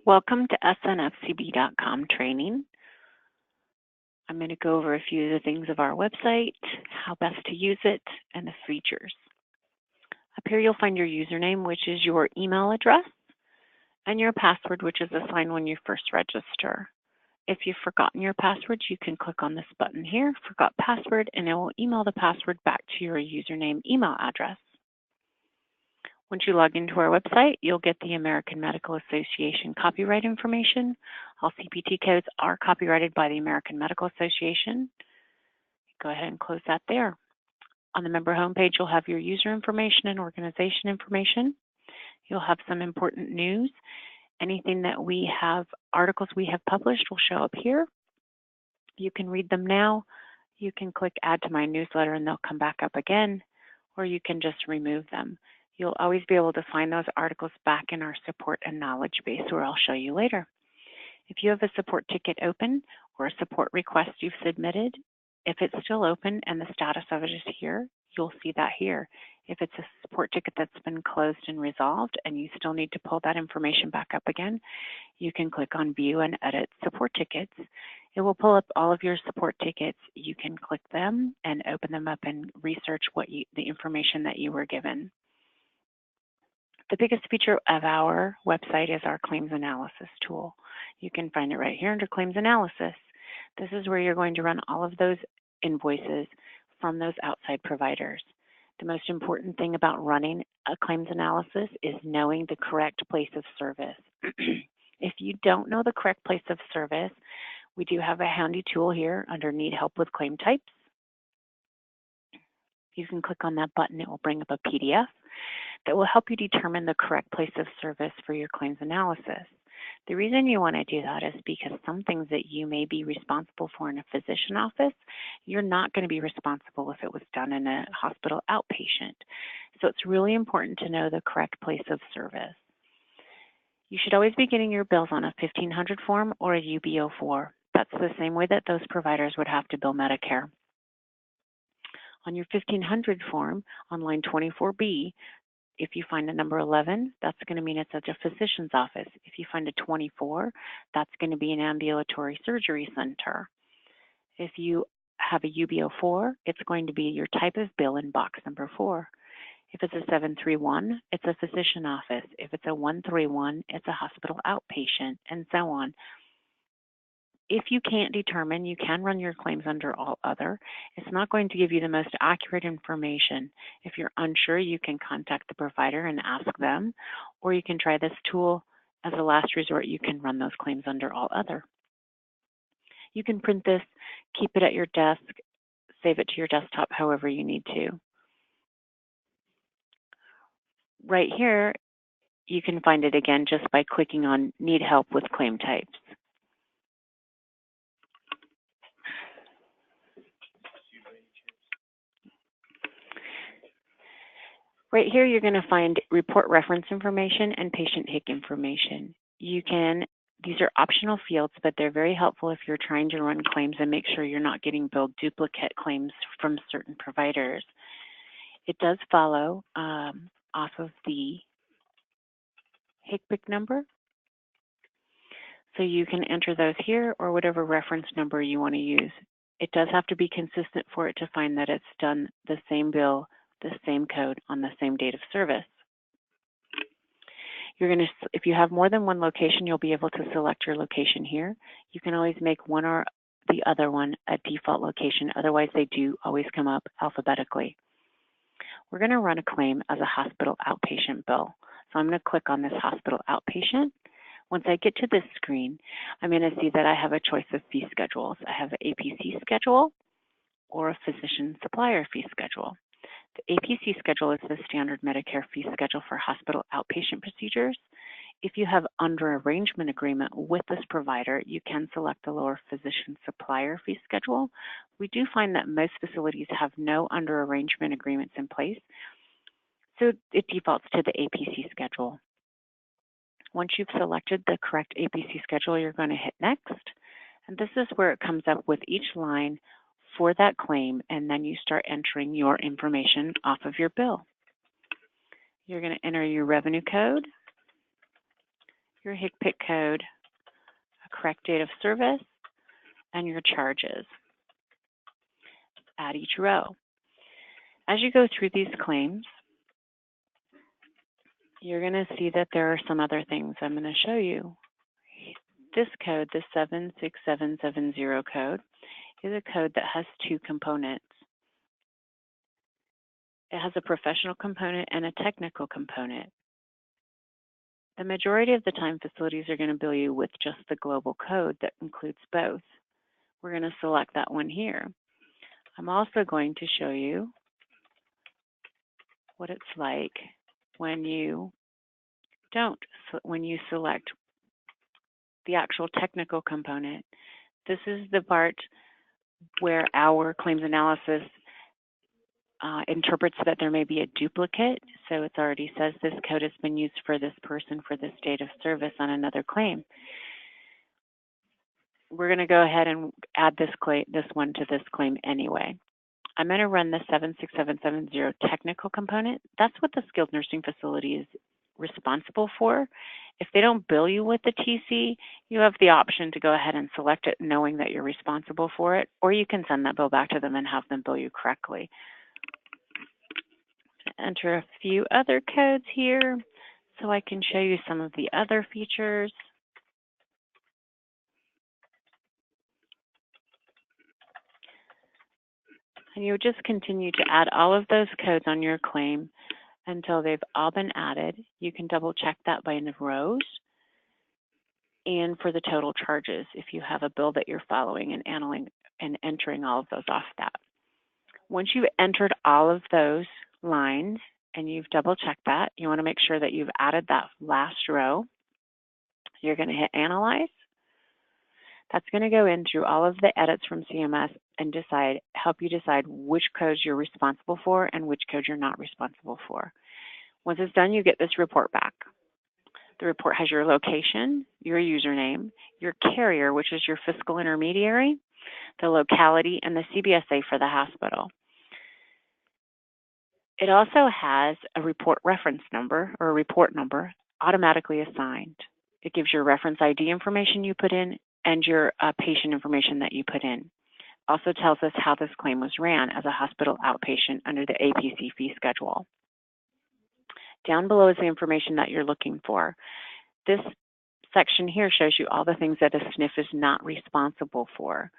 Welcome to SNFCB.com training. I'm going to go over a few of the things of our website, how best to use it, and the features. Up here you'll find your username, which is your email address, and your password, which is assigned when you first register. If you've forgotten your password, you can click on this button here, Forgot Password, and it will email the password back to your username email address. Once you log into our website, you'll get the American Medical Association copyright information. All CPT codes are copyrighted by the American Medical Association. Go ahead and close that there. On the member homepage, you'll have your user information and organization information. You'll have some important news. Anything that we have, articles we have published will show up here. You can read them now. You can click Add to My Newsletter and they'll come back up again, or you can just remove them. You'll always be able to find those articles back in our support and knowledge base, where I'll show you later. If you have a support ticket open or a support request you've submitted, if it's still open and the status of it is here, you'll see that here. If it's a support ticket that's been closed and resolved and you still need to pull that information back up again, you can click on View and Edit Support Tickets. It will pull up all of your support tickets. You can click them and open them up and research the information that you were given. The biggest feature of our website is our claims analysis tool. You can find it right here under claims analysis. This is where you're going to run all of those invoices from those outside providers. The most important thing about running a claims analysis is knowing the correct place of service. If you don't know the correct place of service, we do have a handy tool here under Need Help with Claim Types. You can click on that button. It will bring up a PDF that will help you determine the correct place of service for your claims analysis. The reason you want to do that is because some things that you may be responsible for in a physician office, you're not going to be responsible if it was done in a hospital outpatient. So it's really important to know the correct place of service. You should always be getting your bills on a 1500 form or a UBO4. That's the same way that those providers would have to bill Medicare. On your 1500 form, on line 24B, if you find a number 11, that's going to mean it's at a physician's office. If you find a 24, that's going to be an ambulatory surgery center. If you have a UBO4, it's going to be your type of bill in box number 4. If it's a 731, it's a physician office. If it's a 131, it's a hospital outpatient, and so on. If you can't determine, you can run your claims under All Other. It's not going to give you the most accurate information. If you're unsure, you can contact the provider and ask them, or you can try this tool as a last resort. You can run those claims under All Other. You can print this, keep it at your desk, save it to your desktop however you need to. Right here, you can find it again just by clicking on Need Help with Claim Types. Right here, you're going to find report reference information and patient HIC information. These are optional fields, but they're very helpful if you're trying to run claims and make sure you're not getting billed duplicate claims from certain providers. It does follow off of the HIC number. So you can enter those here or whatever reference number you want to use. It does have to be consistent for it to find that it's done the same bill, the same code on the same date of service. If you have more than one location, you'll be able to select your location here. You can always make one or the other one a default location. Otherwise, they do always come up alphabetically. We're going to run a claim as a hospital outpatient bill. So I'm going to click on this hospital outpatient. Once I get to this screen, I'm going to see that I have a choice of fee schedules. I have an APC schedule or a physician supplier fee schedule. The APC schedule is the standard Medicare fee schedule for hospital outpatient procedures. If you have under arrangement agreement with this provider, you can select the lower physician supplier fee schedule. We do find that most facilities have no under arrangement agreements in place, so it defaults to the APC schedule. Once you've selected the correct APC schedule, you're going to hit Next, and this is where it comes up with each line for that claim, and then you start entering your information off of your bill. You're going to enter your revenue code, your HCPC code, a correct date of service, and your charges at each row. As you go through these claims, you're going to see that there are some other things I'm going to show you. This code, the 76770 code, is a code that has two components. It has a professional component and a technical component. The majority of the time, facilities are going to bill you with just the global code that includes both. We're going to select that one here. I'm also going to show you what it's like when you select the actual technical component. This is the part where our claims analysis interprets that there may be a duplicate. So it already says this code has been used for this person for this date of service on another claim. We're going to go ahead and add this one to this claim anyway. I'm going to run the 76770 technical component. That's what the skilled nursing facility is responsible for. If they don't bill you with the TC, you have the option to go ahead and select it knowing that you're responsible for it, or you can send that bill back to them and have them bill you correctly. Enter a few other codes here so I can show you some of the other features. And you'll just continue to add all of those codes on your claim until they've all been added. You can double check that by the rows and for the total charges if you have a bill that you're following and entering all of those off that. Once you've entered all of those lines and you've double checked that, you want to make sure that you've added that last row. You're going to hit Analyze. That's going to go in through all of the edits from CMS and help you decide which codes you're responsible for and which codes you're not responsible for. Once it's done, you get this report back. The report has your location, your username, your carrier, which is your fiscal intermediary, the locality, and the CBSA for the hospital. It also has a report reference number or a report number automatically assigned. It gives your reference ID information you put in and your patient information that you put in. Also tells us how this claim was ran as a hospital outpatient under the APC fee schedule. Down below is the information that you're looking for. This section here shows you all the things that a SNF is not responsible for.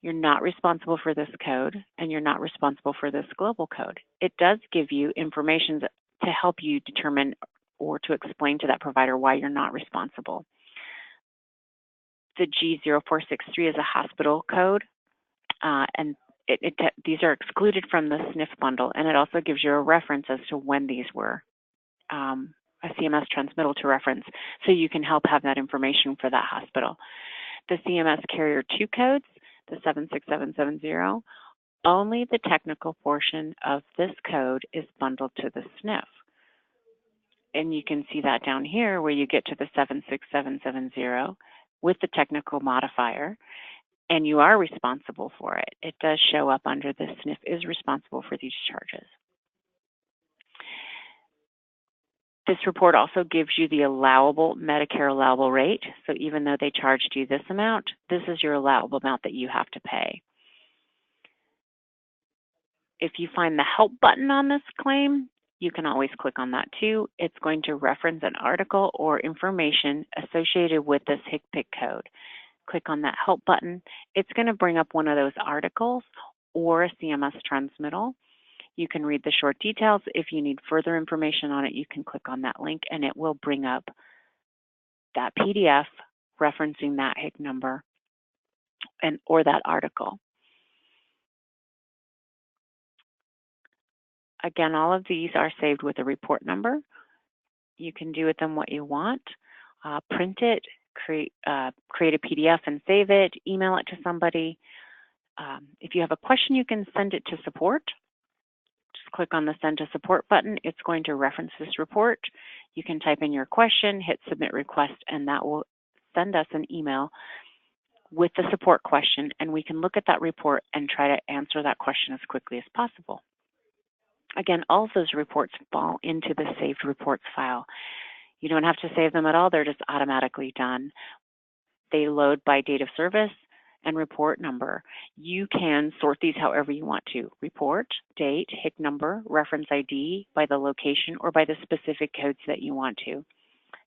You're not responsible for this code, and you're not responsible for this global code. It does give you information to help you determine or to explain to that provider why you're not responsible. The G0463 is a hospital code, and these are excluded from the SNF bundle, and it also gives you a reference as to when these were, a CMS transmittal to reference, so you can help have that information for that hospital. The CMS Carrier 2 codes, the 76770, only the technical portion of this code is bundled to the SNF. And you can see that down here where you get to the 76770 with the technical modifier, and you are responsible for it. It does show up under the SNF is responsible for these charges. This report also gives you the allowable Medicare allowable rate. So even though they charged you this amount, this is your allowable amount that you have to pay. If you find the help button on this claim, you can always click on that too. It's going to reference an article or information associated with this HCPC code. Click on that help button. It's going to bring up one of those articles or a CMS transmittal. You can read the short details. If you need further information on it, you can click on that link and it will bring up that PDF referencing that HIC number or that article. Again, all of these are saved with a report number. You can do with them what you want. Print it, create a PDF and save it, email it to somebody. If you have a question, you can send it to support. Just click on the Send to Support button. It's going to reference this report. You can type in your question, hit Submit Request, and that will send us an email with the support question, and we can look at that report and try to answer that question as quickly as possible. Again, all of those reports fall into the Saved Reports file. You don't have to save them at all. They're just automatically done. They load by date of service and report number. You can sort these however you want to. Report, date, HIC number, reference ID, by the location, or by the specific codes that you want to.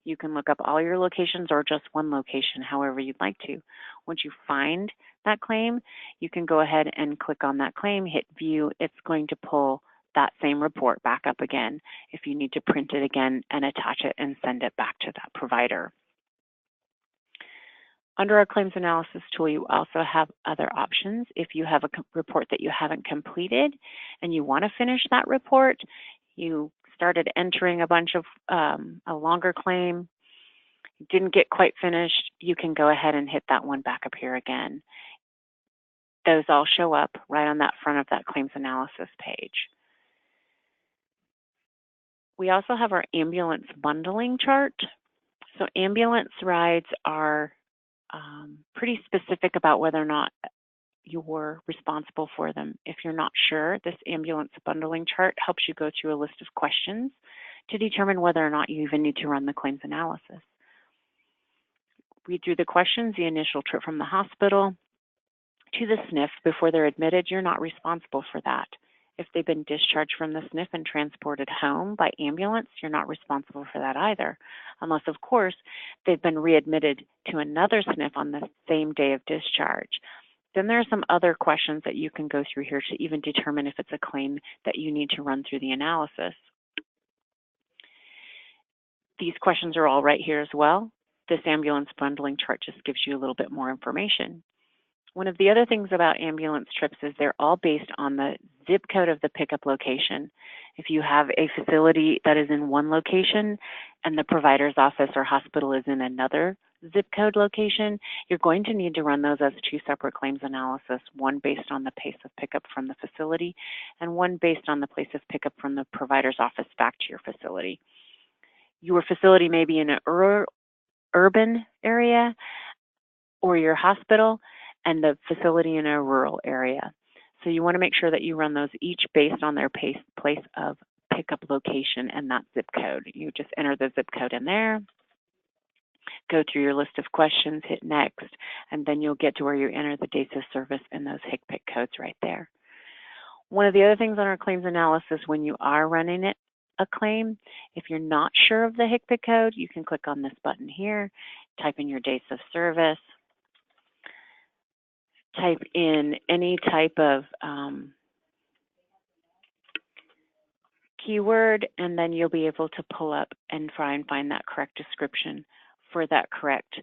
You can look up all your locations or just one location, however you'd like to. Once you find that claim, you can go ahead and click on that claim, hit view. It's going to pull that same report back up again if you need to print it again and attach it and send it back to that provider. Under our claims analysis tool, you also have other options. If you have a report that you haven't completed and you want to finish that report, you started entering a bunch of a longer claim, didn't get quite finished, you can go ahead and hit that one back up here again. Those all show up right on that front of that claims analysis page. We also have our ambulance bundling chart. So ambulance rides are pretty specific about whether or not you're responsible for them. If you're not sure, this ambulance bundling chart helps you go through a list of questions to determine whether or not you even need to run the claims analysis. Read through the questions, the initial trip from the hospital to the SNF before they're admitted, you're not responsible for that. If they've been discharged from the SNF and transported home by ambulance, you're not responsible for that either, unless, of course, they've been readmitted to another SNF on the same day of discharge. Then there are some other questions that you can go through here to even determine if it's a claim that you need to run through the analysis. These questions are all right here as well. This ambulance bundling chart just gives you a little bit more information. One of the other things about ambulance trips is they're all based on the zip code of the pickup location. If you have a facility that is in one location and the provider's office or hospital is in another zip code location, you're going to need to run those as two separate claims analysis, one based on the place of pickup from the facility and one based on the place of pickup from the provider's office back to your facility. Your facility may be in an urban area or your hospital, and the facility in a rural area. So you want to make sure that you run those each based on their place of pickup location and that zip code. You just enter the zip code in there, go through your list of questions, hit next, and then you'll get to where you enter the dates of service and those HIC-PIC codes right there. One of the other things on our claims analysis, when you are running a claim, if you're not sure of the HIC-PIC code, you can click on this button here, type in your dates of service, type in any type of keyword, and then you'll be able to pull up and try and find that correct description for that correct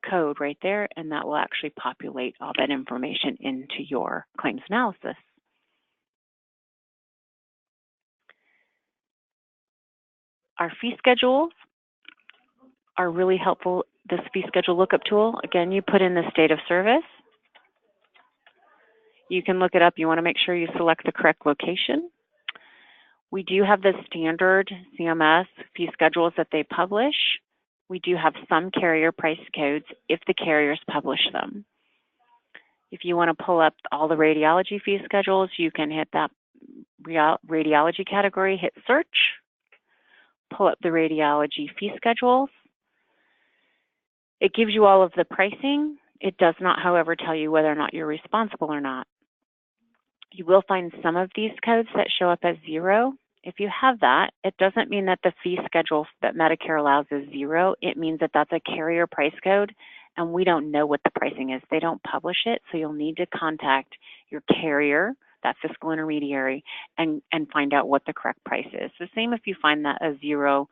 code right there, and that will actually populate all that information into your claims analysis. Our fee schedules are really helpful. This fee schedule lookup tool, again, you put in the state of service. You can look it up. You want to make sure you select the correct location. We do have the standard CMS fee schedules that they publish. We do have some carrier price codes if the carriers publish them. If you want to pull up all the radiology fee schedules, you can hit that radiology category, hit search, pull up the radiology fee schedules. It gives you all of the pricing. It does not, however, tell you whether or not you're responsible or not. You will find some of these codes that show up as 0. If you have that, it doesn't mean that the fee schedule that Medicare allows is 0. It means that that's a carrier price code, and we don't know what the pricing is. They don't publish it, so you'll need to contact your carrier, that fiscal intermediary, and find out what the correct price is. The same if you find that a 0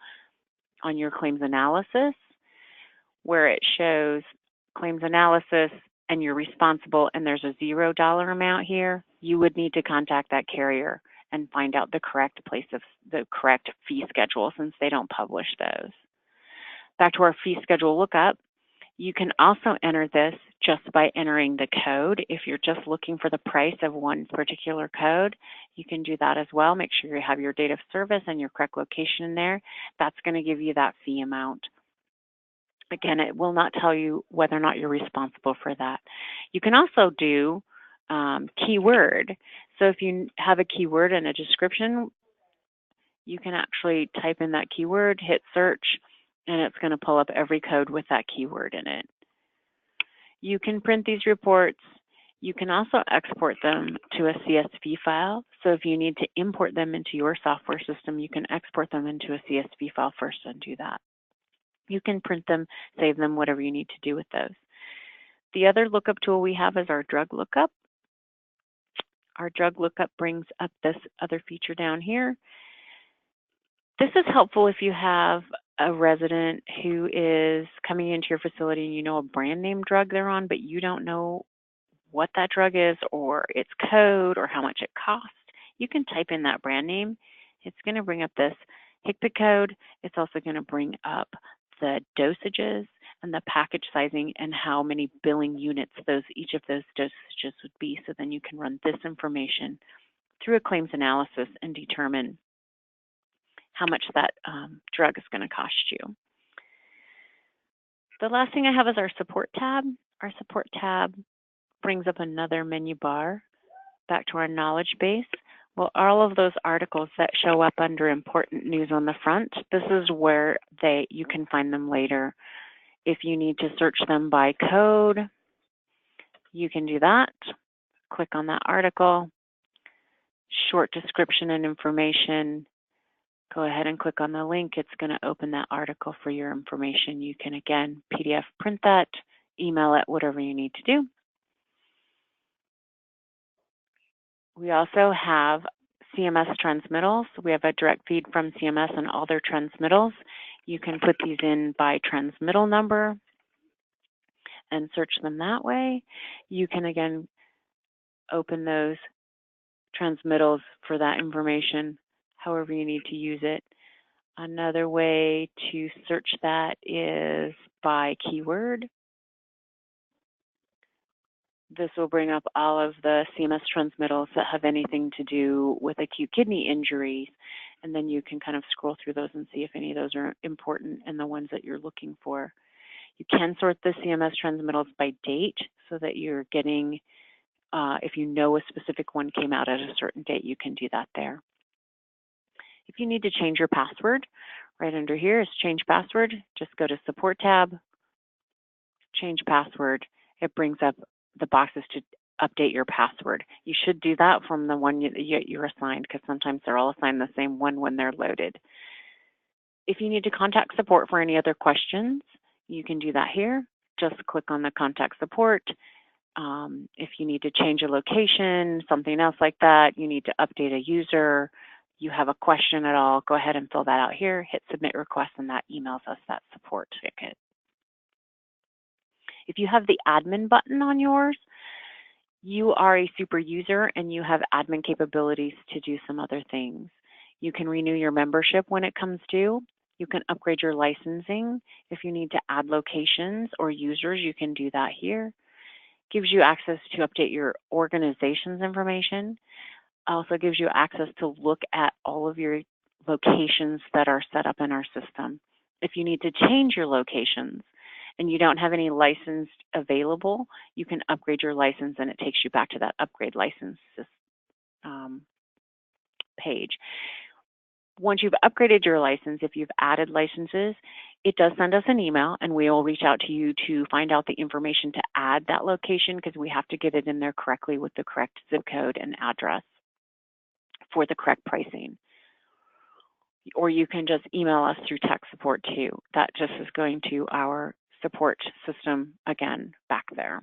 on your claims analysis, where it shows claims analysis and you're responsible and there's a $0 amount here, you would need to contact that carrier and find out the correct place of the correct fee schedule, since they don't publish those. Back to our fee schedule lookup, you can also enter this just by entering the code. If you're just looking for the price of one particular code, you can do that as well. Make sure you have your date of service and your correct location in there. That's going to give you that fee amount. Again, it will not tell you whether or not you're responsible for that. You can also do keyword. So if you have a keyword and a description, you can actually type in that keyword, hit search, and it's going to pull up every code with that keyword in it. You can print these reports. You can also export them to a CSV file. So if you need to import them into your software system, you can export them into a CSV file first and do that. You can print them, save them, whatever you need to do with those. The other lookup tool we have is our drug lookup. Our drug lookup brings up this other feature down here. This is helpful if you have a resident who is coming into your facility and you know a brand name drug they're on, but you don't know what that drug is or its code or how much it costs. You can type in that brand name. It's going to bring up this HCPCS code. It's also going to bring up the dosages and the package sizing and how many billing units each of those dosages would be. So then you can run this information through a claims analysis and determine how much that drug is going to cost you. The last thing I have is our support tab. Our support tab brings up another menu bar back to our knowledge base. Well, all of those articles that show up under important news on the front, this is where you can find them later. If you need to search them by code, you can do that. Click on that article, short description and information. Go ahead and click on the link. It's going to open that article for your information. You can, again, PDF print that, email it, whatever you need to do. We also have CMS transmittals. We have a direct feed from CMS and all their transmittals. You can put these in by transmittal number and search them that way. You can, again, open those transmittals for that information, however you need to use it. Another way to search that is by keyword. This will bring up all of the CMS transmittals that have anything to do with acute kidney injuries, and then you can kind of scroll through those and see if any of those are important and the ones that you're looking for. You can sort the CMS transmittals by date so that you're getting, if you know a specific one came out at a certain date, you can do that there. If you need to change your password, right under here is change password. Just go to support tab, change password. It brings up the boxes to update your password. You should do that from the one you're assigned, because sometimes they're all assigned the same one when they're loaded. If you need to contact support for any other questions, you can do that here. Just click on the contact support. If you need to change a location, something else like that, you need to update a user, you have a question at all, go ahead and fill that out here, hit submit request, and that emails us that support ticket. If you have the admin button on yours, you are a super user and you have admin capabilities to do some other things. You can renew your membership when it comes due. You can upgrade your licensing. If you need to add locations or users, you can do that here. Gives you access to update your organization's information. Also gives you access to look at all of your locations that are set up in our system. If you need to change your locations and you don't have any license available, you can upgrade your license and it takes you back to that upgrade license page. Once you've upgraded your license, if you've added licenses, it does send us an email and we will reach out to you to find out the information to add that location, because we have to get it in there correctly with the correct zip code and address for the correct pricing. Or you can just email us through tech support too. That just is going to our support system again back there.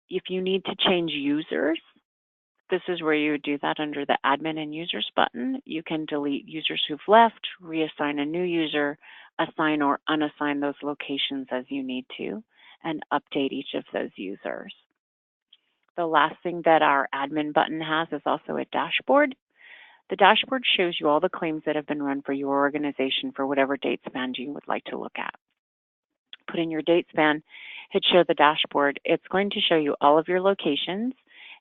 If you need to change users, this is where you would do that under the admin and users button. You can delete users who've left, reassign a new user, assign or unassign those locations as you need to, and update each of those users. The last thing that our admin button has is also a dashboard. The dashboard shows you all the claims that have been run for your organization for whatever date span you would like to look at. Put in your date span, hit show the dashboard. It's going to show you all of your locations,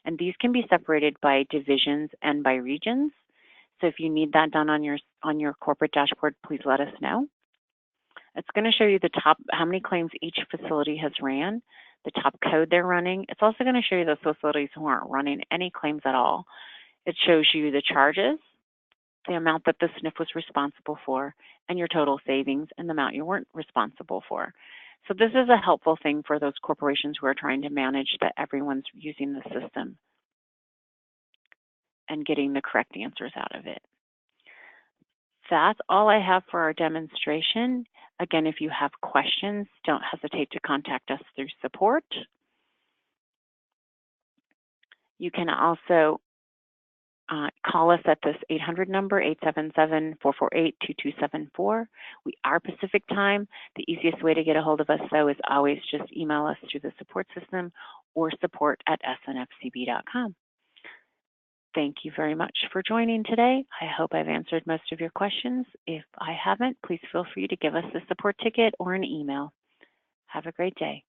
and these can be separated by divisions and by regions. So if you need that done on your corporate dashboard, please let us know. It's going to show you the top, how many claims each facility has ran, the top code they're running. It's also going to show you those facilities who aren't running any claims at all. It shows you the charges, the amount that the SNF was responsible for, and your total savings and the amount you weren't responsible for. So this is a helpful thing for those corporations who are trying to manage that everyone's using the system and getting the correct answers out of it. That's all I have for our demonstration. Again, if you have questions, don't hesitate to contact us through support. You can also call us at this 800 number, 877-448-2274. We are Pacific time. The easiest way to get a hold of us, though, is always just email us through the support system or support@snfcb.com. Thank you very much for joining today. I hope I've answered most of your questions. If I haven't, please feel free to give us a support ticket or an email. Have a great day.